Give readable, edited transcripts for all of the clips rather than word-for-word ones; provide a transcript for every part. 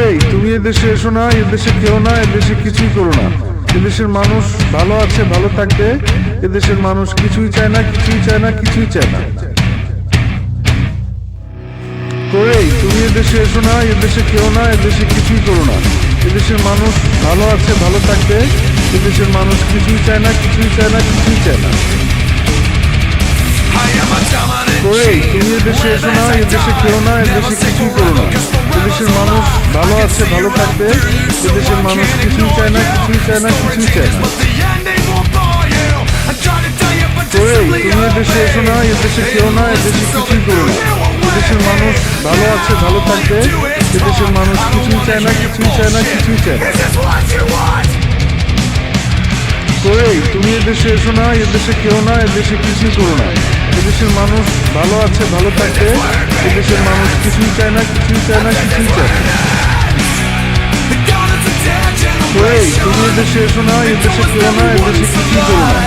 এই তুমি এদেশে এসো না, এদেশে কেউ না, এদেশে কিছুই করো না। এদেশের মানুষ ভালো আছে, ভালো থাকবে। এদেশের মানুষ কিছুই চায় না, কিছুই চায় না, কিছুই চায় না। এই তুমি এদেশে এসো না, এদেশে কেউ না, এদেশে কিছুই করো না। এদেশের মানুষ ভালো আছে, ভালো থাকবে। এদেশের মানুষ কিছুই চায় না, কিছুই চায় না, কিছুই চায় না। এই তুমি এদেশে এসো না, এদেশে কেউ না, এদেশে কিছুই করো না। এদেশের মানুষ ভালো আছে, ভালো থাকবে। এদেশের মানুষ কিছুই চায় না, কিছুই চায় না, কিছুই চায় না। এই তুমি এদেশে এসো না, এদেশে কেউ না, এদেশে কিছুই করো না। এদেশের মানুষ ভালো আছে, ভালো থাকবে। এদেশের মানুষ কিছুই চায় না, কিছুই চায় না, কিছুই চায় না। এই তুমি এদেশে এসো না, এদেশে কেউ না, এদেশে কিছুই করো না। এদেশের মানুষ ভালো আছে, ভালো থাকবে। এদেশের মানুষ কিছুই চায় না, কিছুই চায় না, কিছুই চায় না। এই তুমি এদেশে এসো না, এদেশে কেউ না, এদেশে কিছুই করো না।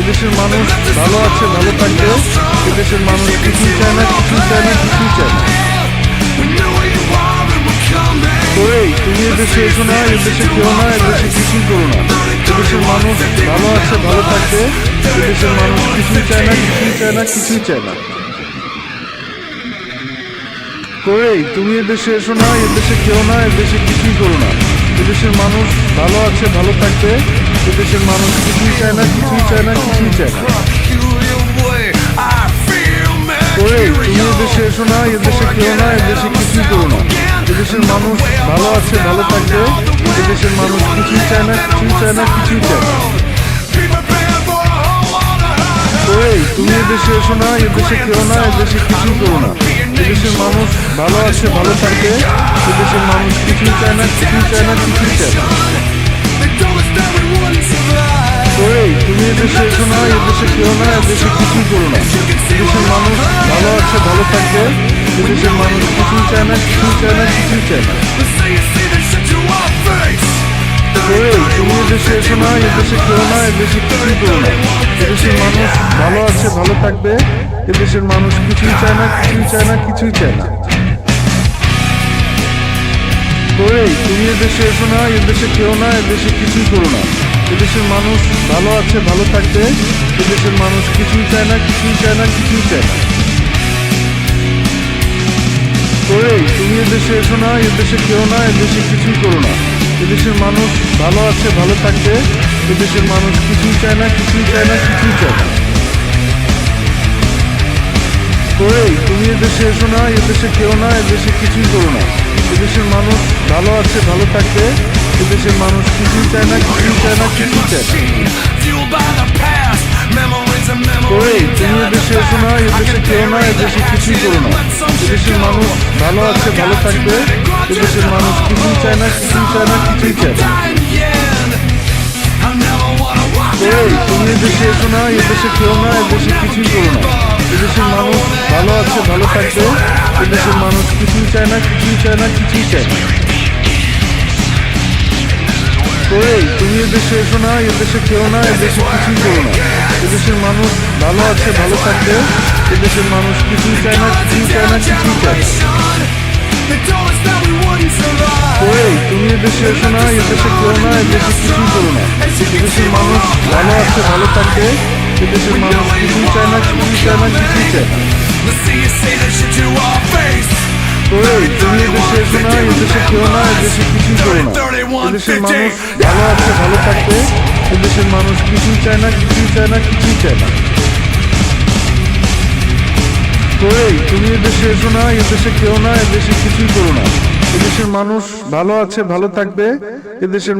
এদেশের মানুষ ভালো আছে, ভালো থাকবে। এদেশের মানুষ কিছুই চায় না, কিছুই চায় না, কিছুই চায় না। এই তুমি এদেশে এসো না, এদেশে কেউ না, এদেশে কিছুই করো না। এদেশের মানুষ ভালো আছে, ভালো থাকবে। এদেশের মানুষ কিছুই চায় না, কিছুই চায় না, কিছুই চায় না। এই তুমি এদেশে এসো না, এদেশে কেউ না, এদেশে কিছুই করো না। এদেশের মানুষ ভালো আছে, ভালো থাকবে। এদেশের মানুষ কিছুই চায় না, কিছুই চায় না, কিছুই চায় না। এই তুমি এদেশে এসো না, এদেশে কেউ না, এদেশে কিছুই করো না। এদেশের মানুষ ভালো আছে, ভালো থাকবে। এদেশের মানুষ কিছুই চায় না, কিছুই চায় না, কিছুই চায় না। এই তুমি এদেশে এসো না, এদেশে কেউ না, এদেশে কিছুই করো না। এদেশের মানুষ ভালো আছে, ভালো থাকবে। এদেশের মানুষ কিছুই চায় না, কিছুই চায় না, কিছুই চায় না। এই তুমি এদেশে এসো না, এদেশে কেউ না, এদেশে কিছুই করো না। এদেশের মানুষ ভালো আছে, ভালো থাকবে। এদেশের মানুষ কিছুই চায় না, কিছুই চায় না, কিছুই চায় না। এই তুমি এদেশে এসো না, এদেশে কেউ না, এদেশে কিছুই করো না। এদেশের মানুষ ভালো আছে, ভালো থাকবে। এদেশের মানুষ কিছুই চায় না, কিছুই চায় না, কিছুই চায় না। এই তুমি এদেশে এসো না, এদেশে কেউ না, এদেশে কিছুই করো না। এদেশের মানুষ ভালো আছে, ভালো থাকবে। এদেশের মানুষ কিছুই চায় না, কিছুই চায় না, কিছুই চায় না। এই তুমি এদেশে এসো না, এদেশে কেউ না, এদেশে কিছুই করো না। এদেশের মানুষ ভালো আছে, ভালো থাকবে। এদেশের মানুষ কিছুই চায় না, কিছুই চায় না, কিছুই চায় না। এই তুমি এদেশে এসো না, এদেশে কেউ না, এদেশে কিছুই করো না। এদেশের মানুষ ভালো আছে, ভালো থাকবে। এদেশের মানুষ কিছুই চায় না, কিছুই চায় না, কিছুই চায় না। এই তুমি এদেশে এসো না, এদেশে কেউ না, এদেশে কিছুই করো না। এদেশের মানুষ ভালো আছে, ভালো থাকবে। এদেশের মানুষ কিছুই চায় না, কিছুই চায় না, কিছুই চায় না। এই তুমি এদেশে এসো না, এদেশে কেউ না, এদেশে কিছুই করো না। এদেশের মানুষ ভালো আছে, ভালো থাকবে। এদেশের মানুষ কিছুই চায় না, কিছুই চায় না, কিছুই চায় না। এই তুমি এদেশে এসো না, এদেশে কেউ না, এদেশে কিছুই করো না। এদেশের মানুষ ভালো আছে, ভালো থাকবে। এদেশের মানুষ কিছুই চায় না, কিছুই চায় না, কিছুই চায় না। এই তুমি এদেশে এসো না, এদেশে কেউ না, এদেশে কিছুই করো না। এদেশের মানুষ ভালো আছে, ভালো থাকবে। এদেশের মানুষ কিছুই চায় না, কিছুই চায় না, কিছুই চায় না। এই তুমি এদেশে এসো না, এদেশে কেউ না, এদেশে কিছুই করো না। এদেশের মানুষ ভালো আছে, ভালো থাকবে। এদেশের মানুষ কিছুই চায় না, কিছুই চায় না, কিছুই চায় না। এই তুমি এদেশে এসো না, এদেশে কেউ না, এদেশে কিছুই করো না। এদেশের মানুষ ভালো আছে, ভালো থাকবে। এদেশের